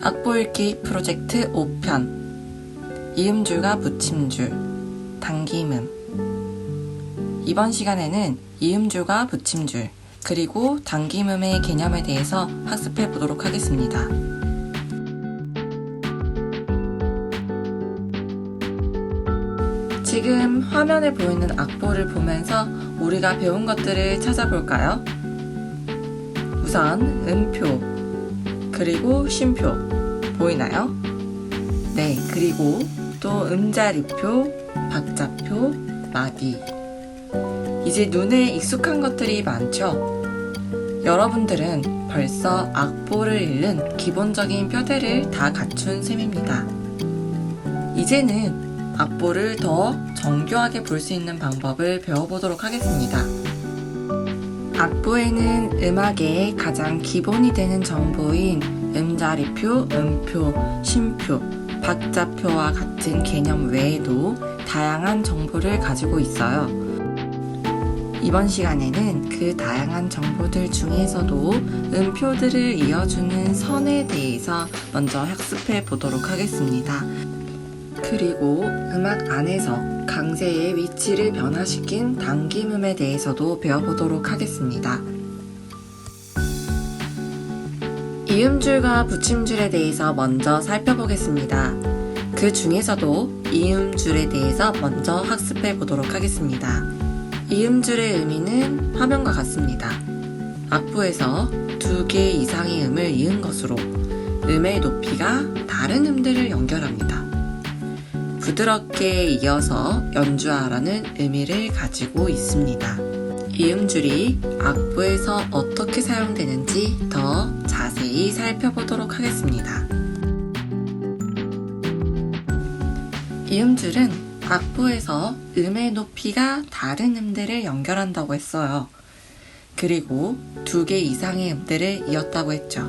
악보 읽기 프로젝트 5편 이음줄과 붙임줄, 당김음. 이번 시간에는 이음줄과 붙임줄, 그리고 당김음의 개념에 대해서 학습해 보도록 하겠습니다. 지금 화면에 보이는 악보를 보면서 우리가 배운 것들을 찾아볼까요? 우선 음표, 그리고 쉼표 보이나요? 네, 그리고 또 음자리표, 박자표, 마디. 이제 눈에 익숙한 것들이 많죠? 여러분들은 벌써 악보를 읽는 기본적인 뼈대를 다 갖춘 셈입니다. 이제는 악보를 더 정교하게 볼 수 있는 방법을 배워보도록 하겠습니다. 악보에는 음악의 가장 기본이 되는 정보인 음자리표, 음표, 쉼표, 박자표와 같은 개념 외에도 다양한 정보를 가지고 있어요. 이번 시간에는 그 다양한 정보들 중에서도 음표들을 이어주는 선에 대해서 먼저 학습해 보도록 하겠습니다. 그리고 음악 안에서 강세의 위치를 변화시킨 당김음에 대해서도 배워보도록 하겠습니다. 이음줄과 붙임줄에 대해서 먼저 살펴보겠습니다. 그 중에서도 이음줄에 대해서 먼저 학습해 보도록 하겠습니다. 이음줄의 의미는 화면과 같습니다. 악보에서 2개 이상의 음을 이은 것으로 음의 높이가 다른 음들을 연결합니다. 부드럽게 이어서 연주하라는 의미를 가지고 있습니다. 이음줄이 악보에서 어떻게 사용되는지 더 자세히 살펴보도록 하겠습니다. 이음줄은 악보에서 음의 높이가 다른 음들을 연결한다고 했어요. 그리고 2개 이상의 음들을 이었다고 했죠.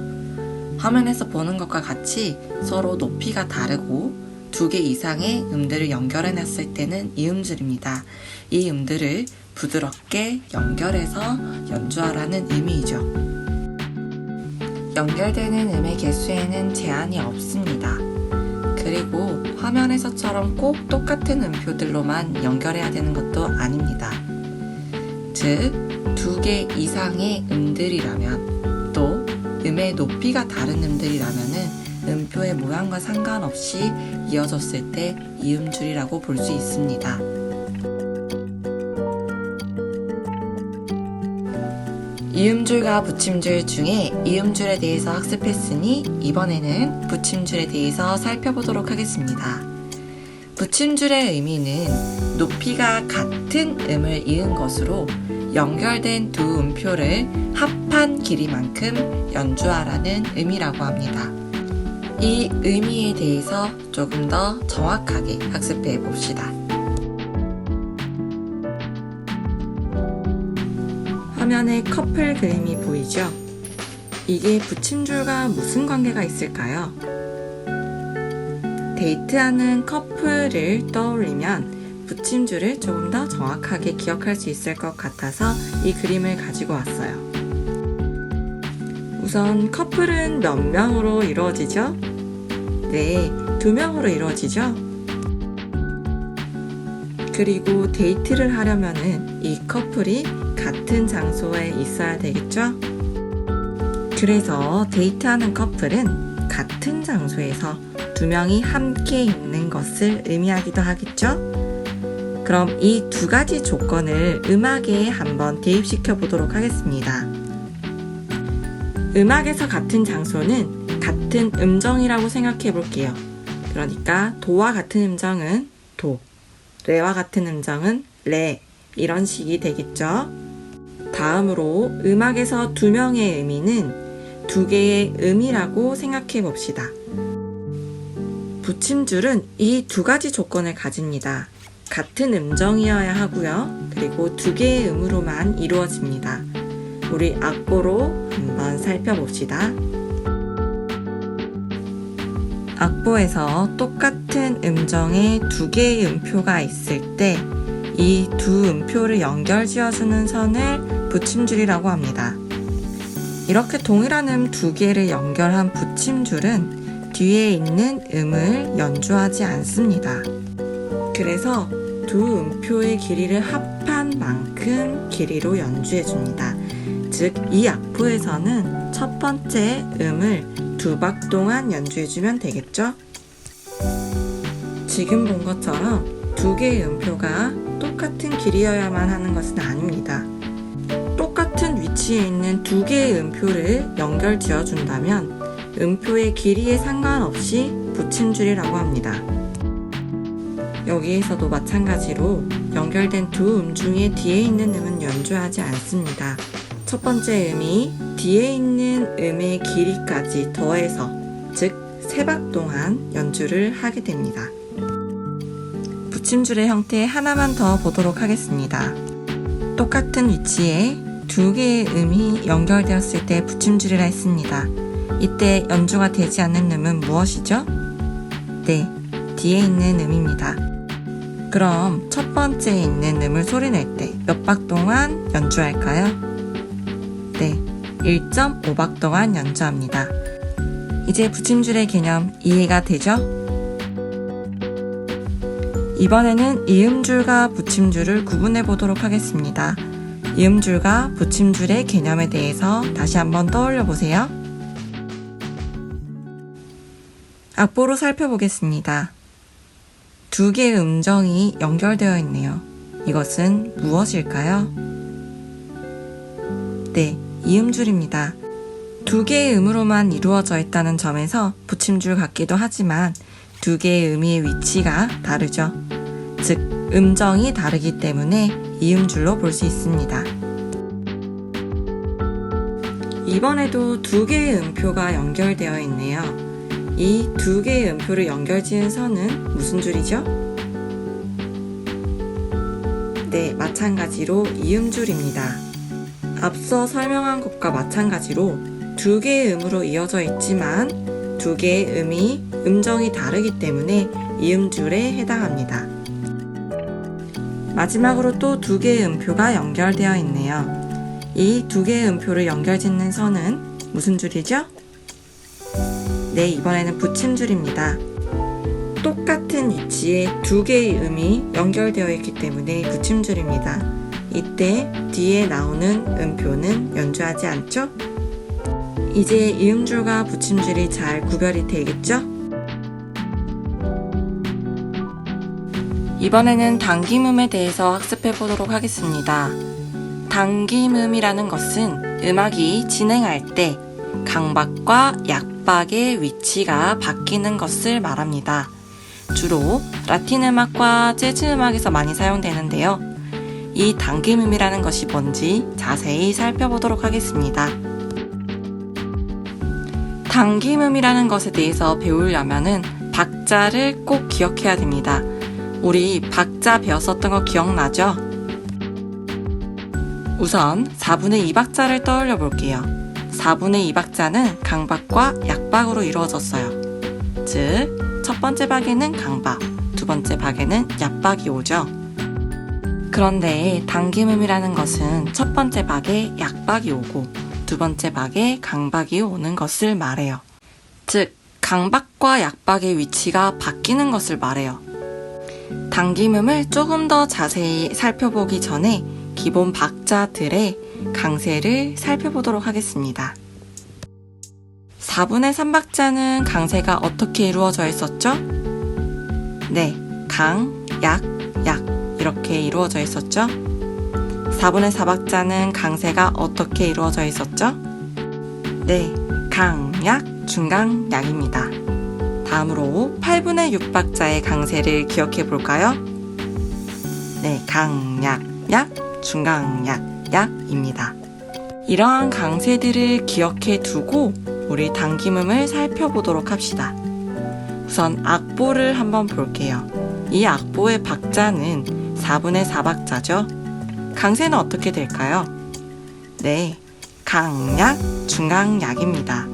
화면에서 보는 것과 같이 서로 높이가 다르고 2개 이상의 음들을 연결해놨을 때는 이음줄입니다. 이 음들을 부드럽게 연결해서 연주하라는 의미이죠. 연결되는 음의 개수에는 제한이 없습니다. 그리고 화면에서처럼 꼭 똑같은 음표들로만 연결해야 되는 것도 아닙니다. 즉, 2개 이상의 음들이라면 또 음의 높이가 다른 음들이라면은 음표의 모양과 상관없이 이어졌을 때 이음줄이라고 볼 수 있습니다. 이음줄과 붙임줄 중에 이음줄에 대해서 학습했으니 이번에는 붙임줄에 대해서 살펴보도록 하겠습니다. 붙임줄의 의미는 높이가 같은 음을 이은 것으로 연결된 2 음표를 합한 길이만큼 연주하라는 의미라고 합니다. 이 의미에 대해서 조금 더 정확하게 학습해 봅시다. 화면에 커플 그림이 보이죠? 이게 붙임줄과 무슨 관계가 있을까요? 데이트하는 커플을 떠올리면 붙임줄을 조금 더 정확하게 기억할 수 있을 것 같아서 이 그림을 가지고 왔어요. 우선 커플은 몇 명으로 이루어지죠? 네, 2명으로 이루어지죠? 그리고 데이트를 하려면은 이 커플이 같은 장소에 있어야 되겠죠? 그래서 데이트하는 커플은 같은 장소에서 2명이 함께 있는 것을 의미하기도 하겠죠? 그럼 이 2가지 조건을 음악에 한번 대입시켜 보도록 하겠습니다. 음악에서 같은 장소는 같은 음정이라고 생각해 볼게요. 그러니까 도와 같은 음정은 도, 레와 같은 음정은 레, 이런 식이 되겠죠. 다음으로 음악에서 2명의 의미는 2개의 음이라고 생각해 봅시다. 붙임줄은 이 2가지 조건을 가집니다. 같은 음정이어야 하고요. 그리고 2개의 음으로만 이루어집니다. 우리 악보로 한번 살펴봅시다. 악보에서 똑같은 음정의 2개의 음표가 있을 때 이 2 음표를 연결 지어주는 선을 붙임줄이라고 합니다. 이렇게 동일한 음 2개를 연결한 붙임줄은 뒤에 있는 음을 연주하지 않습니다. 그래서 두 음표의 길이를 합한 만큼 길이로 연주해줍니다. 즉, 이 악보에서는 첫 번째 음을 2박 동안 연주해주면 되겠죠? 지금 본 것처럼 두 개의 음표가 똑같은 길이여야만 하는 것은 아닙니다. 똑같은 위치에 있는 두 개의 음표를 연결 지어준다면 음표의 길이에 상관없이 붙임줄이라고 합니다. 여기에서도 마찬가지로 연결된 두 음 중에 뒤에 있는 음은 연주하지 않습니다. 첫 번째 음이 뒤에 있는 음의 길이까지 더해서, 즉 3박 동안 연주를 하게 됩니다. 붙임줄의 형태 하나만 더 보도록 하겠습니다. 똑같은 위치에 두 개의 음이 연결되었을 때 붙임줄이라 했습니다. 이때 연주가 되지 않는 음은 무엇이죠? 네, 뒤에 있는 음입니다. 그럼 첫 번째에 있는 음을 소리낼 때 몇 박 동안 연주할까요? 네, 1.5박 동안 연주합니다. 이제 붙임줄의 개념 이해가 되죠? 이번에는 이음줄과 붙임줄을 구분해 보도록 하겠습니다. 이음줄과 붙임줄의 개념에 대해서 다시 한번 떠올려 보세요. 악보로 살펴보겠습니다. 두 개의 음정이 연결되어 있네요. 이것은 무엇일까요? 네, 이음줄입니다. 두 개의 음으로만 이루어져 있다는 점에서 붙임줄 같기도 하지만 두 개의 음의 위치가 다르죠. 즉, 음정이 다르기 때문에 이음줄로 볼 수 있습니다. 이번에도 두 개의 음표가 연결되어 있네요. 이 두 개의 음표를 연결지은 선은 무슨 줄이죠? 네, 마찬가지로 이음줄입니다. 앞서 설명한 것과 마찬가지로 두 개의 음으로 이어져 있지만 두 개의 음이 음정이 다르기 때문에 이음줄에 해당합니다. 마지막으로 또 두 개의 음표가 연결되어 있네요. 이 두 개의 음표를 연결짓는 선은 무슨 줄이죠? 네, 이번에는 붙임줄입니다. 똑같은 위치에 두 개의 음이 연결되어 있기 때문에 붙임줄입니다. 이때 뒤에 나오는 음표는 연주하지 않죠? 이제 이음줄과 붙임줄이 잘 구별이 되겠죠? 이번에는 당김음에 대해서 학습해 보도록 하겠습니다. 당김음이라는 것은 음악이 진행할 때 강박과 약박의 위치가 바뀌는 것을 말합니다. 주로 라틴 음악과 재즈 음악에서 많이 사용되는데요. 이 당김음이라는 것이 뭔지 자세히 살펴보도록 하겠습니다. 당김음이라는 것에 대해서 배우려면은 박자를 꼭 기억해야 됩니다. 우리 박자 배웠었던 거 기억나죠? 우선 4분의 2박자를 떠올려 볼게요. 4분의 2박자는 강박과 약박으로 이루어졌어요. 즉, 첫 번째 박에는 강박, 두 번째 박에는 약박이 오죠. 그런데 당김음이라는 것은 첫 번째 박에 약박이 오고 두 번째 박에 강박이 오는 것을 말해요. 즉, 강박과 약박의 위치가 바뀌는 것을 말해요. 당김음을 조금 더 자세히 살펴보기 전에 기본 박자들의 강세를 살펴보도록 하겠습니다. 4분의 3박자는 강세가 어떻게 이루어져 있었죠? 네, 강, 약, 약 이렇게 이루어져 있었죠? 4분의 4박자는 강세가 어떻게 이루어져 있었죠? 네, 강, 약, 중강, 약입니다. 다음으로 8분의 6박자의 강세를 기억해 볼까요? 네, 강, 약, 약, 중강, 약, 약입니다. 이러한 강세들을 기억해 두고 우리 당김음을 살펴보도록 합시다. 우선 악보를 한번 볼게요. 이 악보의 박자는 4분의 4박자죠. 강세는 어떻게 될까요? 네, 강약, 중강약입니다.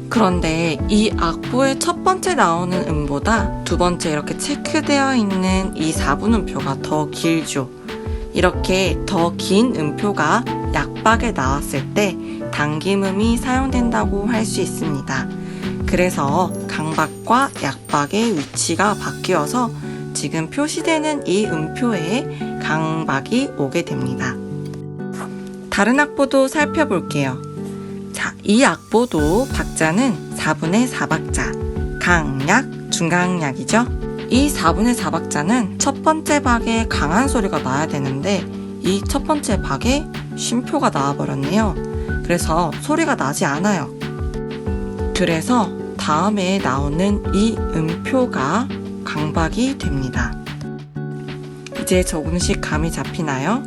그런데 이 악보의 첫 번째 나오는 음보다 두 번째 이렇게 체크되어 있는 이 4분음표가 더 길죠. 이렇게 더 긴 음표가 약박에 나왔을 때 당김음이 사용된다고 할 수 있습니다. 그래서 강박과 약박의 위치가 바뀌어서 지금 표시되는 이 음표에 강박이 오게 됩니다. 다른 악보도 살펴볼게요. 자, 이 악보도 박자는 4분의 4박자, 강약, 중강약이죠. 이 4분의 4박자는 첫 번째 박에 강한 소리가 나야 되는데 이 첫 번째 박에 쉼표가 나와버렸네요. 그래서 소리가 나지 않아요. 그래서 다음에 나오는 이 음표가 강박이 됩니다. 이제 조금씩 감이 잡히나요?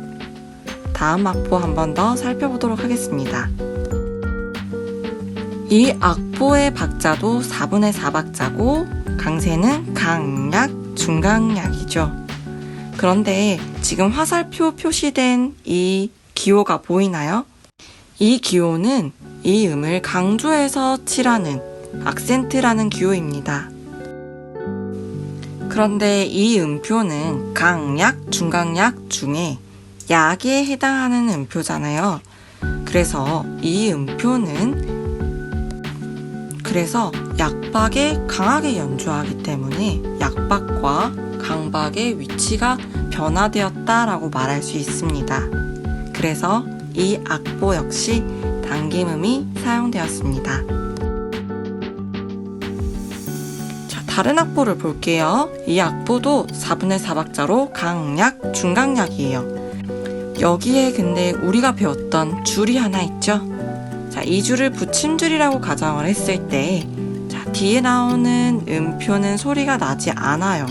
다음 악보 한 번 더 살펴보도록 하겠습니다. 이 악보의 박자도 4분의 4박자고 강세는 강약, 중강약이죠. 그런데 지금 화살표 표시된 이 기호가 보이나요? 이 기호는 이 음을 강조해서 칠하는 악센트라는 기호입니다. 그런데 이 음표는 강약, 중강약 중에 약에 해당하는 음표잖아요. 그래서 이 음표는 약박에 강하게 연주하기 때문에 약박과 강박의 위치가 변화되었다라고 말할 수 있습니다. 그래서 이 악보 역시 당김음이 사용되었습니다. 자, 다른 악보를 볼게요. 이 악보도 4분의 4박자로 강약, 중강약이에요. 여기에 근데 우리가 배웠던 줄이 하나 있죠? 자, 이 줄을 붙임줄이라고 가정을 했을 때, 자, 뒤에 나오는 음표는 소리가 나지 않아요.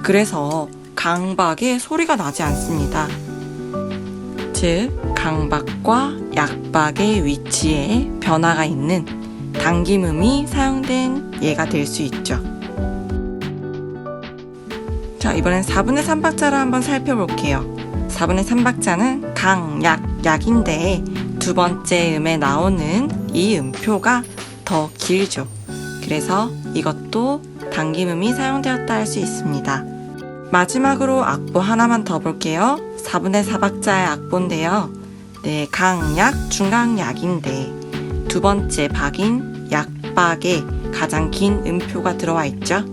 그래서 강박에 소리가 나지 않습니다. 즉, 강박과 약박의 위치에 변화가 있는 당김음이 사용된 예가 될 수 있죠. 자, 이번엔 4분의 3박자를 한번 살펴볼게요. 4분의 3박자는 강약, 약인데 두 번째 음에 나오는 이 음표가 더 길죠. 그래서 이것도 당김음이 사용되었다 할 수 있습니다. 마지막으로 악보 하나만 더 볼게요. 4분의 4박자의 악보인데요. 네, 강약, 중강약인데 두 번째 박인 약박에 가장 긴 음표가 들어와 있죠.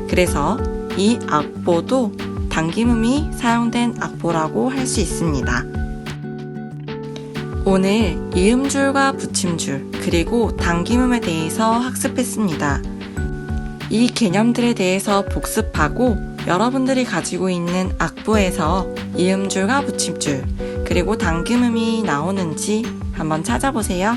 그래서 이 악보도 당김음이 사용된 악보라고 할 수 있습니다. 오늘 이음줄과 붙임줄 그리고 당김음에 대해서 학습했습니다. 이 개념들에 대해서 복습하고 여러분들이 가지고 있는 악보에서 이음줄과 붙임줄 그리고 당김음이 나오는지 한번 찾아보세요.